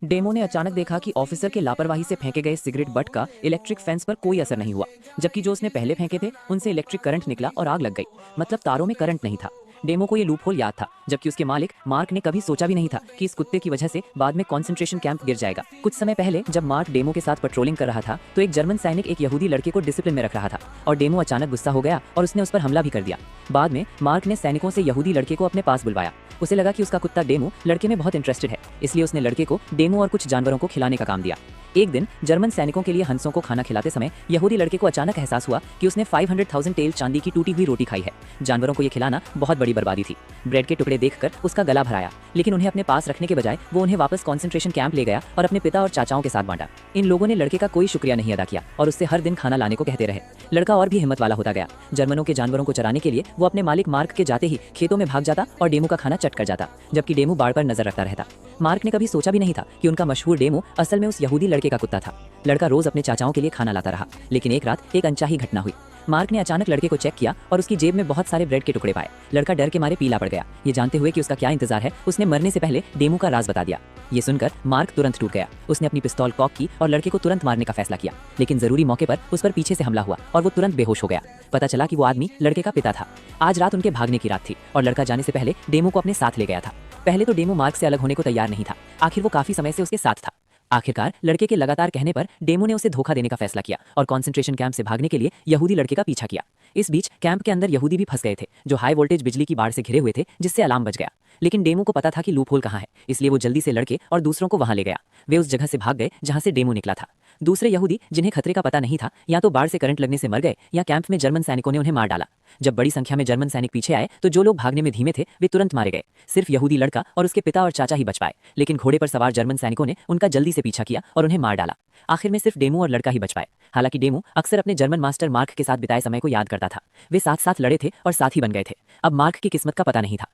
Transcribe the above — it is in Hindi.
डेमो ने अचानक देखा कि ऑफिसर के लापरवाही से फेंके गए सिगरेट बट का इलेक्ट्रिक फेंस पर कोई असर नहीं हुआ, जबकि जो उसने पहले फेंके थे उनसे इलेक्ट्रिक करंट निकला और आग लग गई। मतलब तारों में करंट नहीं था। डेमो को ये लूपहोल याद था, जबकि उसके मालिक मार्क ने कभी सोचा भी नहीं था कि इस कुत्ते की वजह से बाद में कंसंट्रेशन कैंप गिर जाएगा। कुछ समय पहले जब मार्क डेमो के साथ पेट्रोलिंग कर रहा था तो एक जर्मन सैनिक एक यहूदी लड़के को डिसिप्लिन में रख रहा था और डेमो अचानक गुस्सा हो गया और उसने उस पर हमला भी कर दिया। बाद में मार्क ने सैनिकों से यहूदी लड़के को अपने पास बुलवाया। उसे लगा कि उसका कुत्ता डेमो लड़के में बहुत इंटरेस्टेड है, इसलिए उसने लड़के को डेमो और कुछ जानवरों को खिलाने का काम दिया। एक दिन जर्मन सैनिकों के लिए हंसों को खाना खिलाते समय यहूदी लड़के को अचानक एहसास हुआ कि उसने 500,000 टेल चांदी की टूटी हुई रोटी खाई है। जानवरों को ये खिलाना बहुत बड़ी बर्बादी थी। ब्रेड के टुकड़े देखकर उसका गला भराया, लेकिन उन्हें अपने पास रखने के बजाय वो उन्हें वापस कंसंट्रेशन कैंप ले गया और अपने पिता और चाचाओं के साथ बांटा। इन लोगों ने लड़के का कोई शुक्रिया नहीं अदा किया और उससे हर दिन खाना लाने को कहते रहे। लड़का और भी हिम्मत वाला होता गया। जर्मनों के जानवरों को चराने के लिए वो अपने मालिक मार्क के जाते ही खेतों में भाग जाता और डेमो का खाना चट कर जाता, जबकि डेमो बाड़ पर नजर रखता रहता। मार्क ने कभी सोचा भी नहीं था कि उनका मशहूर डेमो असल में उस यहूदी लड़के का कुत्ता था। लड़का रोज अपने चाचाओं के लिए खाना लाता रहा, लेकिन एक रात एक अनचाही घटना हुई। मार्क ने अचानक लड़के को चेक किया और उसकी जेब में बहुत सारे ब्रेड के टुकड़े पाए। लड़का डर के मारे पीला पड़ गया। ये जानते हुए कि उसका क्या इंतजार है, उसने मरने से पहले डेमो का राज बता दिया। ये सुनकर मार्क तुरंत टूट गया। उसने अपनी पिस्तौल कॉक की और लड़के को तुरंत मारने का फैसला किया, लेकिन जरूरी मौके पर उस पर पीछे से हमला हुआ और वो तुरंत बेहोश हो गया। पता चला कि वो आदमी लड़के का पिता था। आज रात उनके भागने की रात थी और लड़का जाने से पहले डेमो को अपने साथ ले गया था। पहले तो डेमो मार्क से अलग होने को तैयार नहीं था, आखिर वो काफी समय से उसके साथ था। आखिरकार लड़के के लगातार कहने पर डेमो ने उसे धोखा देने का फैसला किया और कंसंट्रेशन कैंप से भागने के लिए यहूदी लड़के का पीछा किया। इस बीच कैंप के अंदर यहूदी भी फंस गए थे, जो हाई वोल्टेज बिजली की बाढ़ से घिरे हुए थे, जिससे अलार्म बज गया। लेकिन डेमो को पता था कि लूपहोल कहाँ है, इसलिए वो जल्दी से लड़के और दूसरों को वहां ले गया। वे उस जगह से भाग गए जहां से डेमो निकला था। दूसरे यहूदी जिन्हें खतरे का पता नहीं था, या तो बाढ़ से करंट लगने से मर गए या कैंप में जर्मन सैनिकों ने उन्हें मार डाला। जब बड़ी संख्या में जर्मन सैनिक पीछे आए तो जो लोग भागने में धीमे थे वे तुरंत मारे गए। सिर्फ यहूदी लड़का और उसके पिता और चाचा ही बच पाए, लेकिन घोड़े पर सवार जर्मन सैनिकों ने उनका जल्दी से पीछा किया और उन्हें मार डाला। आखिर में सिर्फ डेमो और लड़का ही बच पाए। हालांकि डेमो अक्सर अपने जर्मन मास्टर मार्क के साथ बिताए समय को याद करता था। वे साथ साथ लड़े थे और साथ ही बन गए थे। अब मार्क की किस्मत का पता नहीं था।